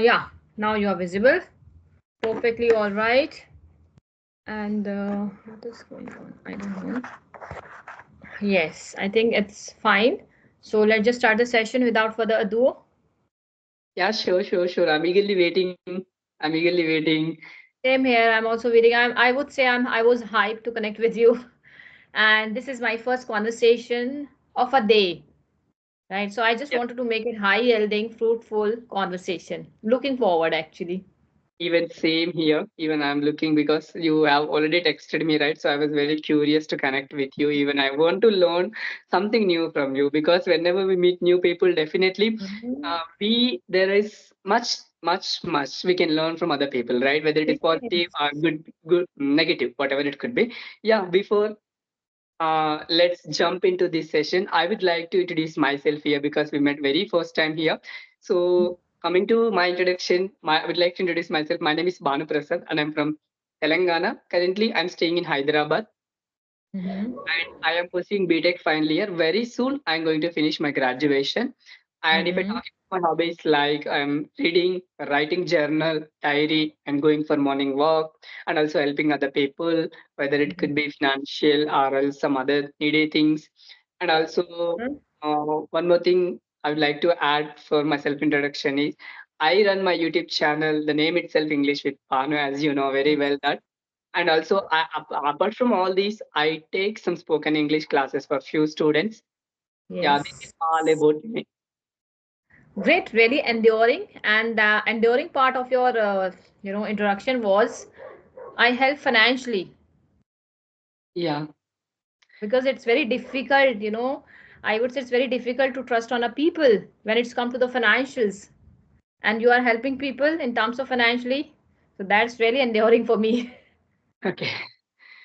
Yeah, now you are visible. Perfectly all right. And what is going on? I don't know. Yes, I think it's fine. So let's just start the session without further ado. Yeah, sure. I'm eagerly waiting. I'm eagerly waiting. Same here. I'm also waiting. I would say I was hyped to connect with you. And this is my first conversation of a day, right? So I just Yeah, wanted to make it high yielding, fruitful conversation. Looking forward actually. even same here. Even I'm looking because you have already texted me, right? So I was very curious to connect with you. Even I want to learn something new from you because whenever we meet new people, definitely Mhm. we there is much we can learn from other people, right? Whether it is positive Yes. or good, negative, whatever it could be. Yeah, before let's jump into this session. I would like to introduce myself here because we met very first time here. So coming to my introduction, I would like to introduce myself. My name is Banu Prasad and I'm from Telangana. Currently, I'm staying in Hyderabad Mhm. and I am pursuing BTech final year. Very soon, I'm going to finish my graduation. And if I Mhm. talk about my hobbies, like I'm reading, writing journal, diary, and going for morning walk, and also helping other people, whether it could be financial or else some other needy things. And also, Mhm. one more thing I would like to add for my self introduction is I run my YouTube channel. The name itself, English with Panu, as you know very well that. And also, apart from all these, I take some spoken English classes for few students. Yeah, this is Yes. all about me. Great, really enduring. And the enduring part of your, introduction was I help financially Yeah, because it's very difficult. I would say it's very difficult to trust on a people when it's come to the financials, and you are helping people in terms of financially. So that's really enduring for me. okay.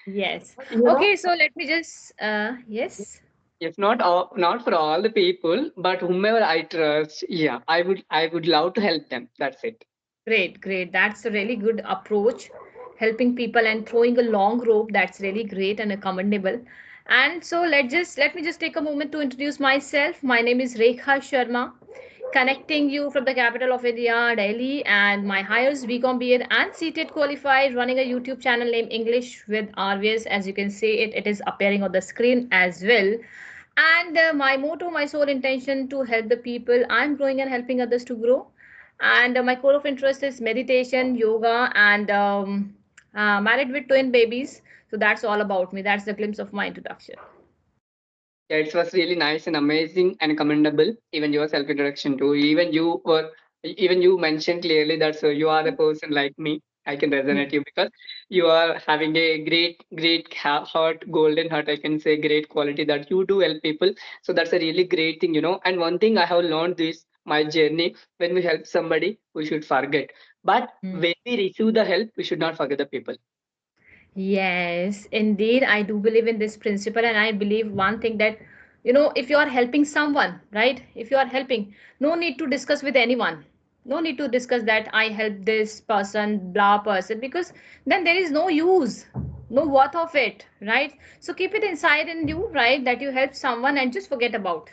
Yes. You know, Okay, so let me just, yes. if not for all the people, but whomever I trust, yeah, I would love to help them. That's it. Great, great. That's a really good approach. Helping people and throwing a long rope. That's really great and commendable. And so let me just take a moment to introduce myself. My name is Rekha Sharma, connecting you from the capital of India, Delhi, and my highest BCom BEd and CTET qualified, running a YouTube channel named English with RVS. As you can see, it is appearing on the screen as well. And my motto, my sole intention to help the people. I'm growing and helping others to grow. And my core of interest is meditation, yoga, and married with twin babies. So that's all about me. That's the glimpse of my introduction. Yeah, it was really nice and amazing and commendable. Even your self introduction too. Even you mentioned clearly that so you are a person like me. I can Yeah. resonate you because you are having a great heart, golden heart. I can say great quality that you do help people. So that's a really great thing, you know. And one thing I have learned this my journey when we help somebody, we should forget. But Mm. when we receive the help, we should not forget the people. Yes, indeed, I do believe in this principle, and I believe one thing that, if you are helping someone, right? If you are helping, no need to discuss with anyone. No need to discuss that I help this person, blah person, because then there is no use, no worth of it, right? So keep it inside in you, right? That you help someone and just forget about.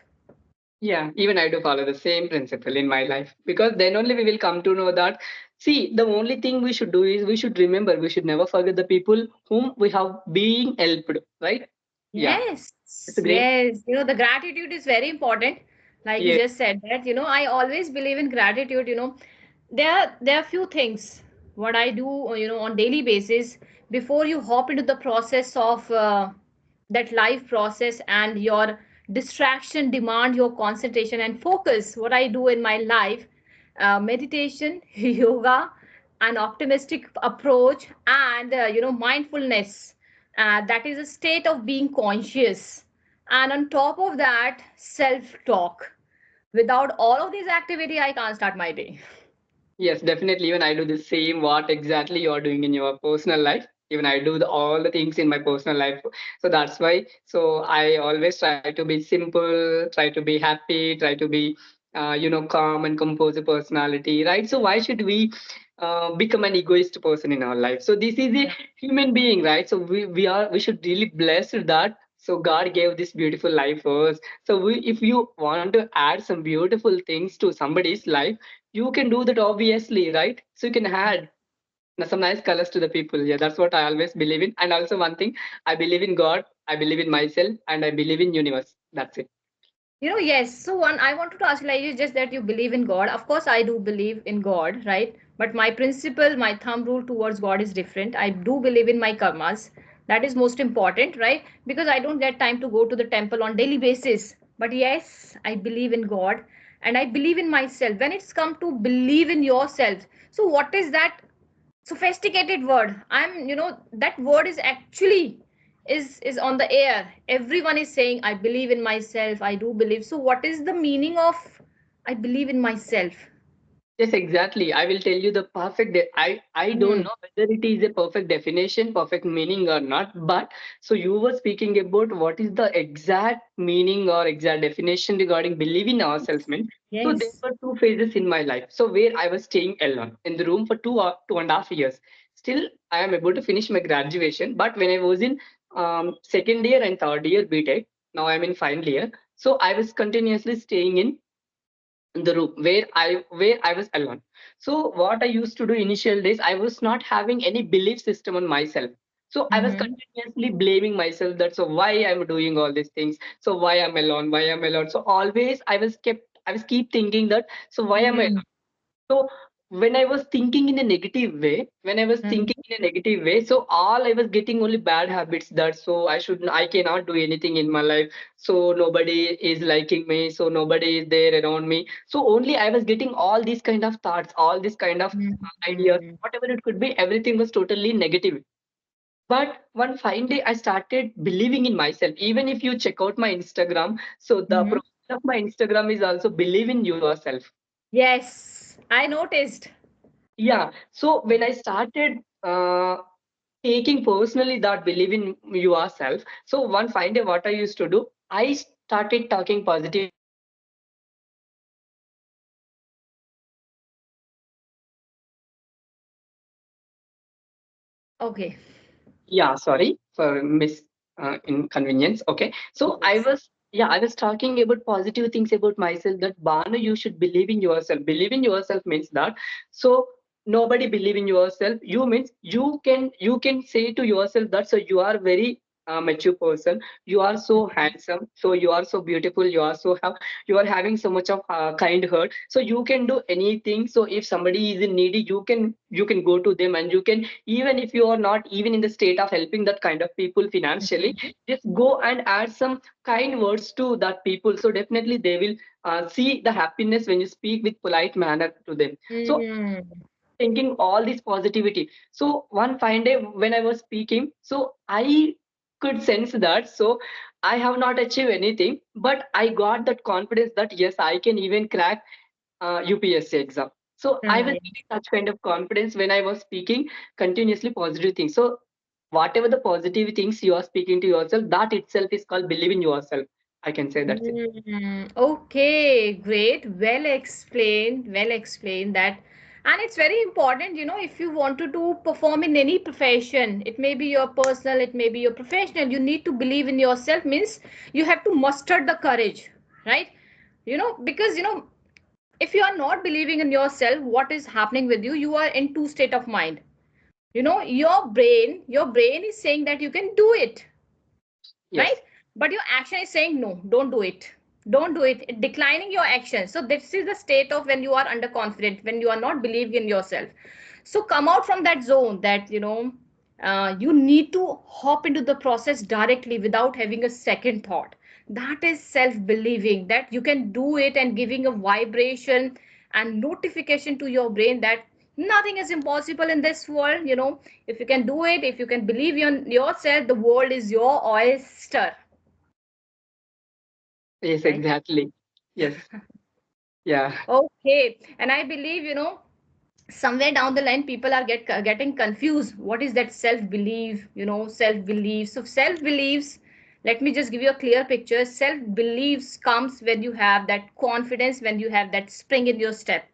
Yeah, even I do follow the same principle in my life because then only we will come to know that. See, the only thing we should do is we should remember, we should never forget the people whom we have been helped, right? Yeah, Yes, it's a great. yes. The gratitude is very important. Like you Yeah, just said that, I always believe in gratitude. There are few things what I do, on daily basis before you hop into the process of that life process and your distraction demand your concentration and focus. What I do in my life, meditation, yoga, an optimistic approach, and mindfulness, that is a state of being conscious, and on top of that self talk. Without all of these activity I can't start my day. yes, definitely. Even I do the same. What exactly you are doing in your personal life? Even I do all the things in my personal life. So that's why. So I always try to be simple, try to be happy, try to be, calm and compose a personality, right? So why should we become an egoist person in our life? So this is a human being, right? So we should really bless that. So God gave this beautiful life for us. So if you want to add some beautiful things to somebody's life, you can do that obviously, right? So you can add some nice colors to the people. Yeah, that's what I always believe in. And also one thing, I believe in God, I believe in myself, and I believe in universe. That's it. Yes. So one, I wanted to ask, like, you just that you believe in God. Of course, I do believe in God, right? But my principle, my thumb rule towards God is different. I do believe in my karmas. That is most important, right? Because I don't get time to go to the temple on daily basis. But yes, I believe in God and I believe in myself. When it's come to believe in yourself, so what is that sophisticated word? That word is actually is on the air. Everyone is saying I believe in myself, I do believe. So what is the meaning of I believe in myself? Yes, exactly. I will tell you the perfect. I don't Hmm. know whether it is a perfect definition, perfect meaning or not. But so you were speaking about what is the exact meaning or exact definition regarding believing ourselves means. So there Yes. were two phases in my life. So where I was staying alone in the room for 2.5 years. Still, I am able to finish my graduation. But when I was in second year and third year BTech, now I'm in final year. So I was continuously staying in the room where I was alone. So what I used to do initial days, I was not having any belief system on myself. So I was Mm-hmm. continuously blaming myself that so why I'm doing all these things, so why I'm alone, why I'm alone. So always I was keep thinking that so why am I. Mm-hmm. So when I was thinking in a negative way, when I was Mm-hmm. thinking in a negative way, so all I was getting only bad habits that so I cannot do anything in my life. So nobody is liking me. So nobody is there around me. So only I was getting all these kind of thoughts, all these kind of ideas, Mm-hmm. whatever it could be, everything was totally negative. But one fine day, I started believing in myself. Even if you check out my Instagram, so the Mm-hmm. profile of my Instagram is also believe in yourself. Yes, I noticed. Yeah. So when I started taking personally that believe in yourself, so one fine day, what I used to do, I started talking positive things about myself. So I was talking positive things about myself. Okay. Yeah, sorry for miss inconvenience. Okay, so Yes. I was talking about positive things about myself. That Banu, you should believe in yourself. Believe in yourself means that so nobody believe in yourself. You means you can say to yourself that so you are very mature person. You are so handsome. So you are so beautiful. You are having so much of kind heart. So you can do anything. So if somebody is in needy, you can go to them and you can, even if you are not even in the state of helping that kind of people financially, just go and add some kind words to that people. So definitely they will see the happiness when you speak with polite manner to them. So Mm-hmm. thinking all this positivity. So one fine day when I was speaking, so I could sense that so I have not achieved anything, but I got that confidence that yes, I can even crack UPSC exam. So I was Yes. getting such kind of confidence when I was speaking continuously positive things. So whatever the positive things you are speaking to yourself, that itself is called believe in yourself. I can say that's it. Okay, great. Well explained. Well explained that. And it's very important, if you wanted to perform in any profession, it may be your personal, it may be your professional, you need to believe in yourself, means you have to muster the courage, right? Because, if you are not believing in yourself, what is happening with you? You are in two state of mind. Your brain is saying that you can do it, right? Yes. But your action is saying no, don't do it, don't do it, declining your action. So this is the state of when you are underconfident, when you are not believing in yourself. So come out from that zone, that you need to hop into the process directly without having a second thought. That is self believing that you can do it, and giving a vibration and notification to your brain that nothing is impossible in this world. If you can do it, if you can believe in yourself, the world is your oyster, Yes, right? exactly. Yes. Yeah. Okay. And I believe, somewhere down the line people are getting confused. What is that self belief? Self belief. So self beliefs, let me just give you a clear picture. Self beliefs comes when you have that confidence, when you have that spring in your step.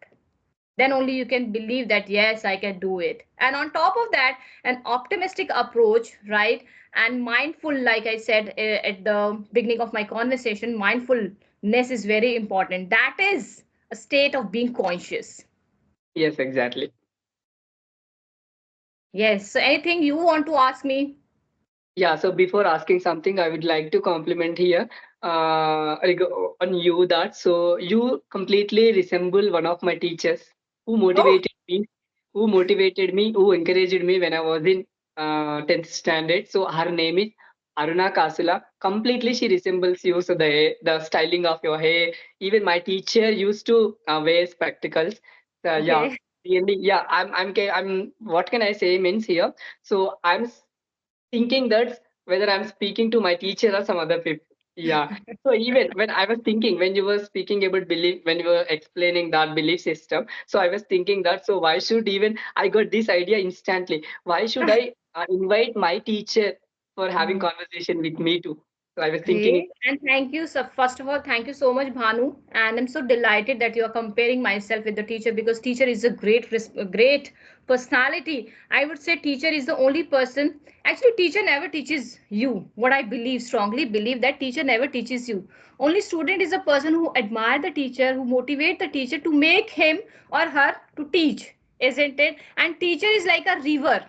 Then only you can believe that yes, I can do it. And on top of that, an optimistic approach, right? And mindful, like I said at the beginning of my conversation, mindfulness is very important. That is a state of being conscious. Yes, exactly. Yes. So anything you want to ask me? Yeah, so before asking something, I would like to compliment here on you that so you completely resemble one of my teachers who Oh, motivated me, who encouraged me when I was in 10th standard. So her name is Aruna Kasula. Completely, she resembles you. So the styling of your hair, even my teacher used to wear spectacles. Yeah, okay. really, yeah. I'm. What can I say? Means here. So thinking that whether I'm speaking to my teacher or some other people. Yeah. So even when I was thinking, when you were speaking about belief, when you were explaining that belief system, so I was thinking that, so why should even I got this idea instantly? Why should I invite my teacher for having Hmm. conversation with me too? So I was thinking, Great. And thank you. So first of all, thank you so much, Bhanu. And I'm so delighted that you are comparing myself with the teacher because teacher is a great personality. I would say teacher is the only person. Actually, teacher never teaches you. What I believe, strongly believe that teacher never teaches you. Only student is a person who admire the teacher, who motivate the teacher to make him or her to teach, isn't it? And teacher is like a river.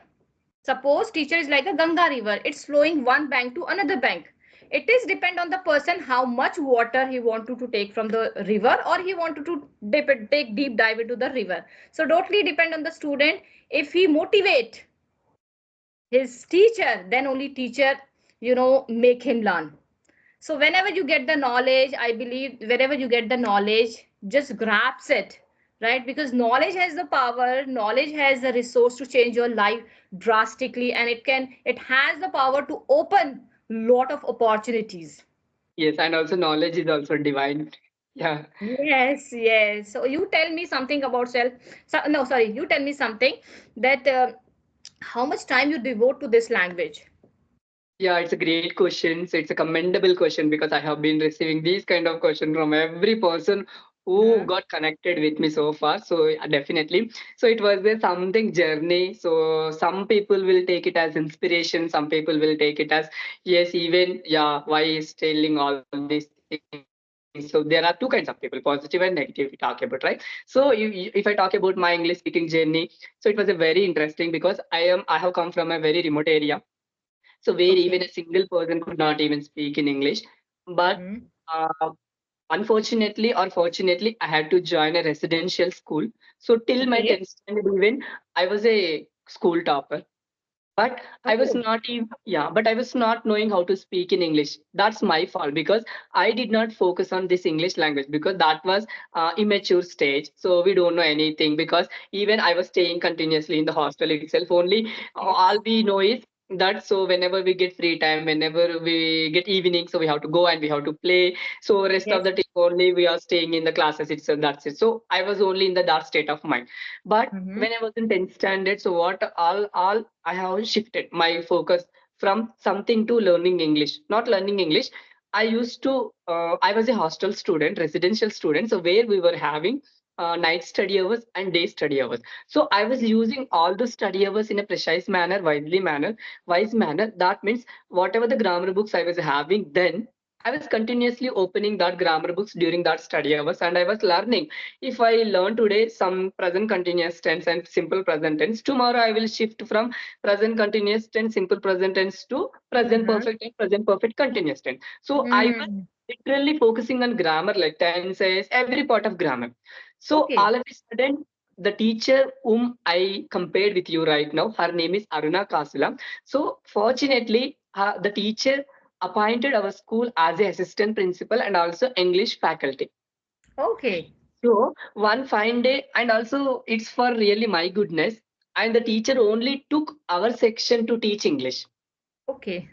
Suppose teacher is like a Ganga river, it's flowing one bank to another bank. It is depend on the person how much water he wanted to take from the river or he wanted to take deep dive into the river. So totally depend on the student. If he motivate his teacher, then only teacher, make him learn. So whenever you get the knowledge, I believe wherever you get the knowledge, just grasp it, right? Because knowledge has the power, knowledge has the resource to change your life drastically, and it has the power to open lot of opportunities. yes, and also knowledge is also divine. Yeah. Yes, yes. So you tell me something about self. So, no, sorry. You tell me something that how much time you devote to this language. Yeah, it's a great question. So it's a commendable question because I have been receiving these kind of questions from every person who Hmm. got connected with me so far. So definitely. So it was a something journey. So some people will take it as inspiration. Some people will take it as yes, even yeah, why is telling all these things. So there are two kinds of people, positive and negative. We talk about right. So if I talk about my English speaking journey, so it was a very interesting because I have come from a very remote area, so where even a Okay. single person could not even speak in English. But Hmm. uh, unfortunately or fortunately, I had to join a residential school. So till my Okay. 10th standard, even I was a school topper. But I was Oh. not even, yeah, but I was not knowing how to speak in English. That's my fault because I did not focus on this English language because that was immature stage. So we don't know anything because even I was staying continuously in the hostel itself. Only Yes. all we know is that so whenever we get free time, whenever we get evening, so we have to go and we have to play. So rest of Yes. the time only we are staying in the classes itself. That's it. So I was only in the that state of mind. But Mm-hmm. when I was in 10th standard, so what all I have shifted my focus from something to learning English. Not learning English. I was a hostel student, residential student, so where we were having night study hours and day study hours. So I was using all the study hours in a precise manner, wise manner. That means whatever the grammar books I was having then, I was continuously opening that grammar books during that study hours and I was learning. If I learn today some present continuous tense and simple present tense, tomorrow I will shift from present continuous tense, simple present tense to present Uh-huh. perfect and present perfect continuous tense. So I was Hmm. literally focusing on grammar, like tenses, every part of grammar. So all Okay. of a sudden, the teacher whom I compared with you right now, her name is Aruna Kasula. So fortunately, the teacher appointed our school as a assistant principal and also English faculty. Okay. So one fine day, and also it's for really my goodness, and the teacher only took our section to teach English. Okay.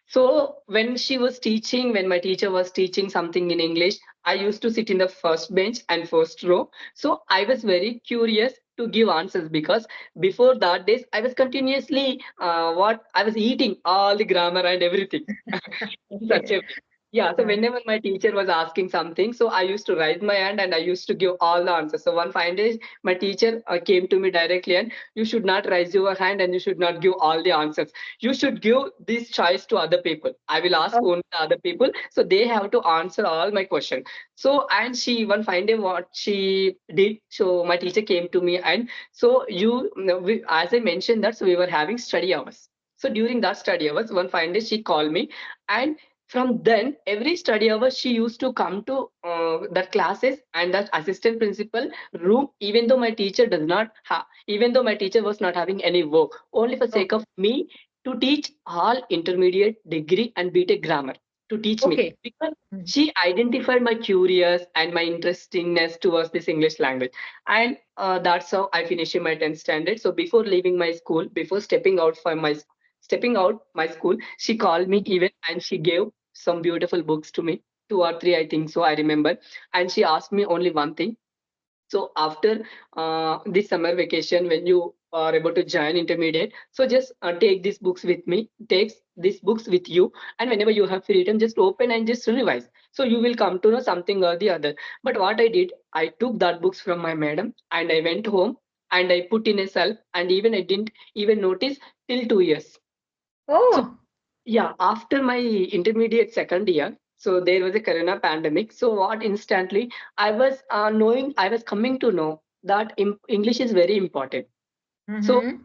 So when my teacher was teaching something in English, I used to sit in the first bench and first row. So I was very curious to give answers because before that days I was continuously what I was eating all the grammar and everything. Such Okay. a Yeah, so Uh, whenever my teacher was asking something, so I used to raise my hand and I used to give all the answers. So one fine day, my teacher came to me directly and you should not raise your hand and you should not give all the answers. You should give this choice to other people. I will ask oh, only the other people, so they have to answer all my question. So and she one fine day what she did. So my teacher came to me and so as I mentioned that so we were having study hours. So during that study hours, one fine day she called me and from then every study hour she used to come to that classes and that assistant principal room even though my teacher does not have even though my teacher was not having any work only for sake okay. of me to teach all intermediate degree and btech grammar to teach me Okay. because Mhm. she identified my curious and my interestingness towards this english language and that's how I finished in my 10th standard. So before leaving my school before stepping out my school she called me even and she gave some beautiful books to me, two or three, I think so, I remember. And she asked me only one thing. So after this summer vacation, when you are able to join intermediate, so just take these books with me, take these books with you, and whenever you have free time, just open and just revise. So you will come to know something or the other. But what I did, I took that books from my madam and I went home and I put in a shelf and even I didn't even notice till 2 years. So Oh. yeah, after my intermediate second year, so there was a corona pandemic. So what instantly I was coming to know that English is very important. So Mm-hmm.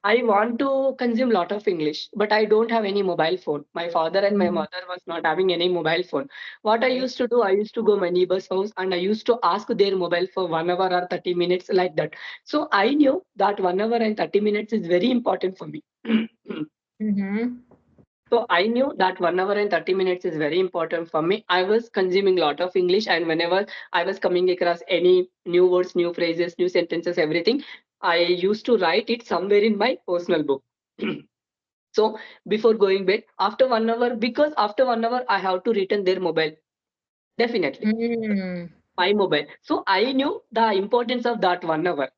I want to consume lot of English, but I don't have any mobile phone. My father and my Mm-hmm. mother was not having any mobile phone. What I Okay. used to do, I used to go my neighbor's house and I used to ask their mobile for 1 hour or 30 minutes like that. So I knew that 1 hour and 30 minutes is very important for me. Mm-hmm. So I knew that 1 hour and 30 minutes is very important for me. I was consuming a lot of English, and whenever I was coming across any new words, new phrases, new sentences, everything, I used to write it somewhere in my personal book. So before going bed, after 1 hour, because after 1 hour I have to return their mobile. Definitely Mm. my mobile. So I knew the importance of that 1 hour.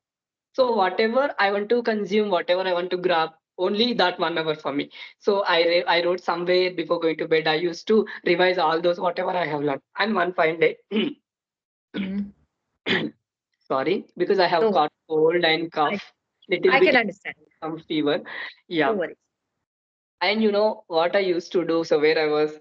So whatever I want to consume, whatever I want to grab, only that 1 hour for me. So I wrote somewhere before going to bed. I used to revise all those whatever I have learned. And one fine day, Mm. sorry, because I have No, caught cold and I, cough, little I can bit understand. some fever. No Yeah, worries. and you know what I used to do? So where I was,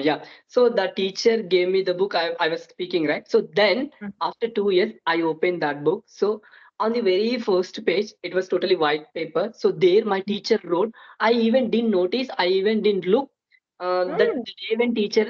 yeah. So the teacher gave me the book I was speaking, right? So then Mm. after 2 years, I opened that book. So on the very first page, it was totally white paper. So there my teacher wrote, I even didn't notice, I even didn't look. That Mm. the Raven teacher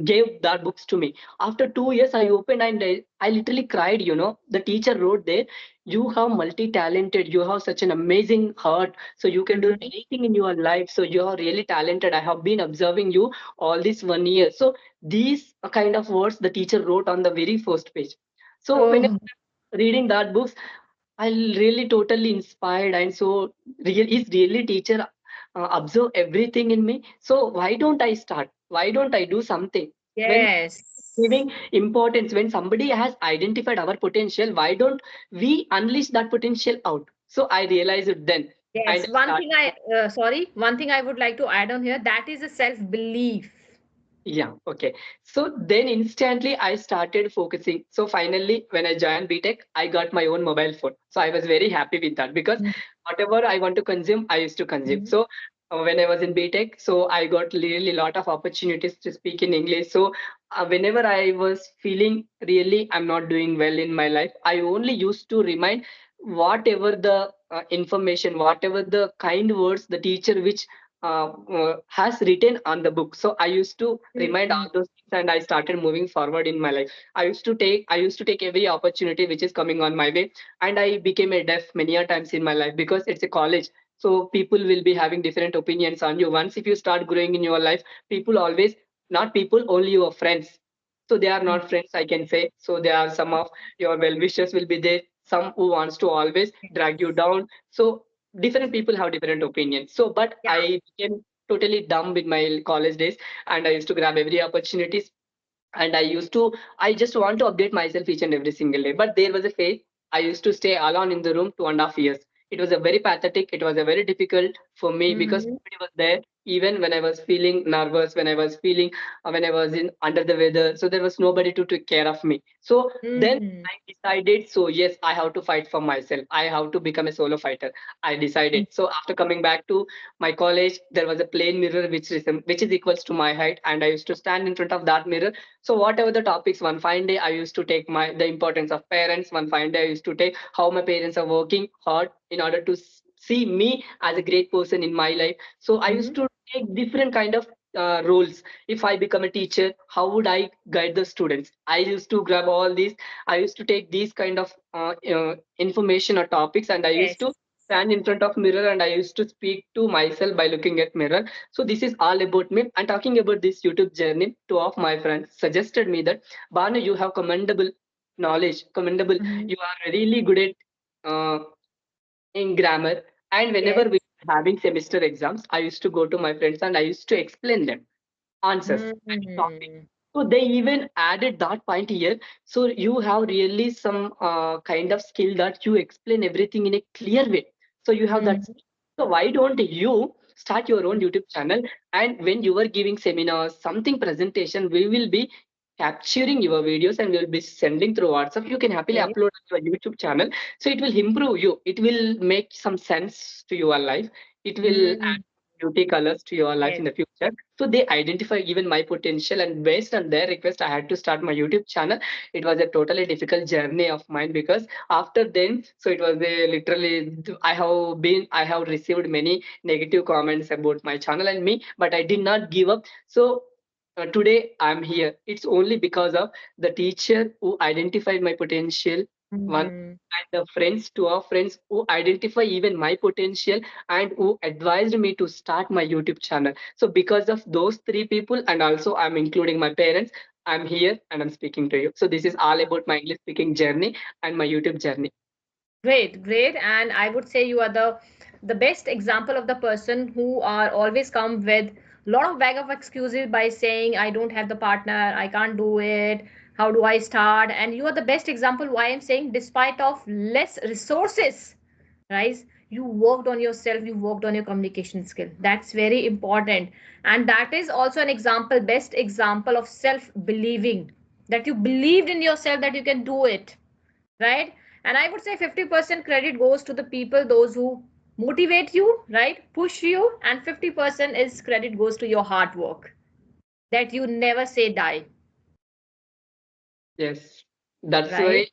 gave that books to me. After 2 years, I opened and I literally cried. You know, the teacher wrote there, "You have multi-talented. You have such an amazing heart, so you can do Mm-hmm. anything in your life, so you are really talented. I have been observing you all this 1 year." So these kind of words the teacher wrote on the very first page. So when Oh, I'm reading that books I really totally inspired and so real is really teacher observe everything in me. So why don't I start? Why don't I do something? When yes. giving importance, when somebody has identified our potential, why don't we unleash that potential out? So I realized it then, and Yes. I started. One thing I would like to add on here, that is a self-belief. Yeah, okay. So then instantly I started focusing. So finally, when I joined BTech, I got my own mobile phone. So I was very happy with that because whatever I want to consume, I used to consume. Mm-hmm. So when I was in BTech, so I got really lot of opportunities to speak in English. So whenever I was feeling really I'm not doing well in my life, I only used to remind whatever the information, whatever the kind words the teacher which has written on the book. So I used to remind Mm-hmm. all those things and I started moving forward in my life. I used to take every opportunity which is coming on my way, and I became a deaf many a times in my life because it's a college. So people will be having different opinions on you. Once if you start growing in your life, people always not people, only your friends. So they are not friends, I can say. So there are some of your well wishers will be there, some who wants to always drag you down. So different people have different opinions. So but Yeah. I became totally dumb in my college days and I used to grab every opportunities and I just want to update myself each and every single day. But there was a phase I used to stay alone in the room 2.5 years. It was a very pathetic, it was a very difficult for me because Mm-hmm. nobody was there. Even when I was feeling nervous, when I was feeling, when I was in under the weather, so there was nobody to take care of me. So then Mm-hmm. I decided, so yes, I have to fight for myself. I have to become a solo fighter. I decided. So after coming back to my college, there was a plain mirror which is equals to my height, and I used to stand in front of that mirror. So whatever the topics, one fine day I used to take my the importance of parents. One fine day I used to take how my parents are working hard in order to see me as a great person in my life. So I used Mm-hmm. to take different kind of roles. If I become a teacher, how would I guide the students? I used to grab all these. I used to take these kind of information or topics, and I used to Yes. stand in front of mirror, and I used to speak to myself by looking at mirror. So this is all about me. And talking about this YouTube journey, two of my friends suggested me that, Banu, you have commendable knowledge, commendable. Mm-hmm. You are really good at uh, in grammar. And whenever Yes. we were having semester exams, I used to go to my friends and I used to explain them answers and topics. Mm-hmm. So they even added that point here. So you have really some kind of skill that you explain everything in a clear way. So you have that. Mm-hmm. Skill. So why don't you start your own YouTube channel? And when you are giving seminars, something presentation, we will be capturing your videos and we'll be sending through WhatsApp. You can happily Okay. upload on your YouTube channel. So it will improve you. It will make some sense to your life. It will Mm-hmm. add beauty colors to your life Yes. in the future. So they identify even my potential, and based on their request, I had to start my YouTube channel. It was a totally difficult journey of mine because after then, so it was a literally I have received many negative comments about my channel and me, but I did not give up. So today I'm here. It's only because of the teacher who identified my potential. One Mm-hmm. and the friends, two of friends who identify even my potential and who advised me to start my YouTube channel. So because of those three people, and also I'm including my parents, I'm here and I'm speaking to you. So this is all about my English speaking journey and my YouTube journey. Great, great. And I would say you are the best example of the person who are always come with lot of bag of excuses by saying I don't have the partner, I can't do it. How do I start? And you are the best example why I'm saying despite of less resources, right? You worked on yourself, you worked on your communication skill. That's very important. And that is also an example, best example of self believing, that you believed in yourself that you can do it, right? And I would say 50% credit goes to the people, those who motivate you, right? Push you, and 50% is credit goes to your hard work that you never say die, Yes, that's right? why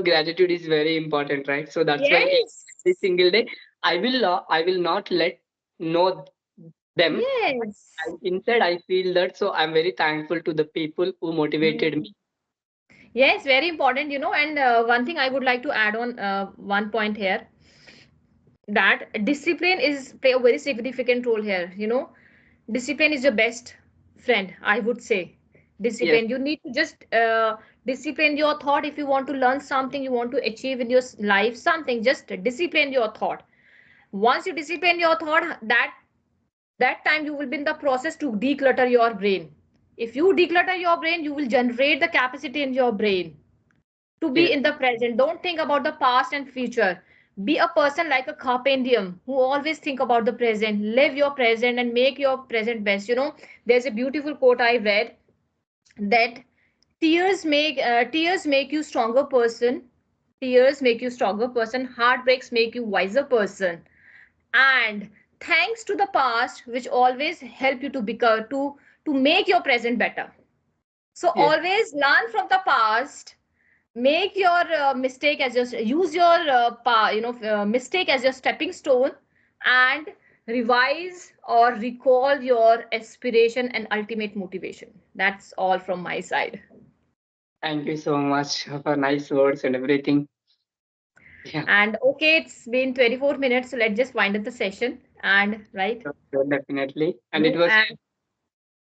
gratitude is very important, right? So that's why every Yes. single day I will not let know them. But Yes. inside I feel that, so I'm very thankful to the people who motivated me. Mm. Yes, very important, and one thing I would like to add on one point here, that discipline is play a very significant role here, discipline is your best friend, I would say. Yes, Discipline, you need to just discipline your thought. If you want to learn something, you want to achieve in your life something, just discipline your thought. Once you discipline your thought, that time you will be in the process to declutter your brain. If you declutter your brain, you will generate the capacity in your brain to be yes. in the present. Don't think about the past and future. Be a person like a carpentium who always think about the present. Live your present and make your present best. There's a beautiful quote I read that tears make you stronger person. Tears make you stronger person. Heartbreaks make you wiser person. And thanks to the past, which always help you to become to make your present better. So Yes. always learn from the past, make your mistake as your use your mistake as your stepping stone, and revise or recall your aspiration and ultimate motivation. That's all from my side. Thank you so much for nice words and everything. Yeah, And okay, it's been 24 minutes, so let's just wind up the session. And right, sure, definitely. And you and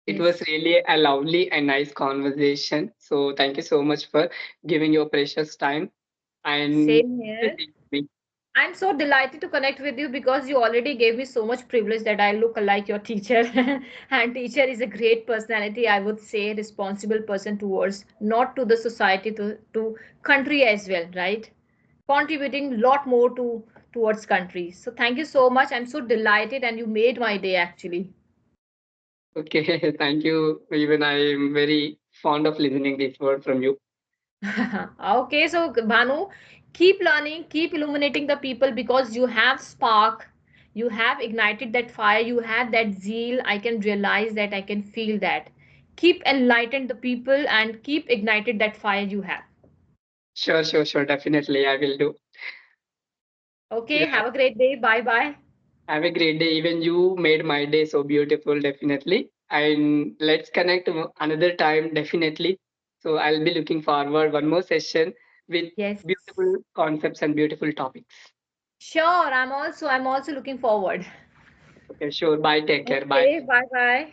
it yes, was really a lovely and nice conversation. So thank you so much for giving your precious time and same here. listening to me. I'm so delighted to connect with you because you already gave me so much privilege that I look like your teacher. And teacher is a great personality, I would say, responsible person towards not to the society, to country as well, right? Contributing lot more to towards countries. So thank you so much. I'm so delighted and you made my day actually. Okay, thank you. Even I am very fond of listening this word from you. Okay, so Bhanu, keep learning, keep illuminating the people because you have spark, you have ignited that fire, you have that zeal. I can realize that, I can feel that. Keep enlightened the people and keep ignited that fire you have. Sure, sure, sure. Definitely, I will do. Okay, Even have a great day. Bye bye. have a great day. Even you made my day so beautiful, definitely. And let's connect another time, definitely. So I'll be looking forward one more session with Yes. beautiful concepts and beautiful topics. Sure, I'm also looking forward. Okay, sure. Bye. Take care. Bye. Okay, bye bye.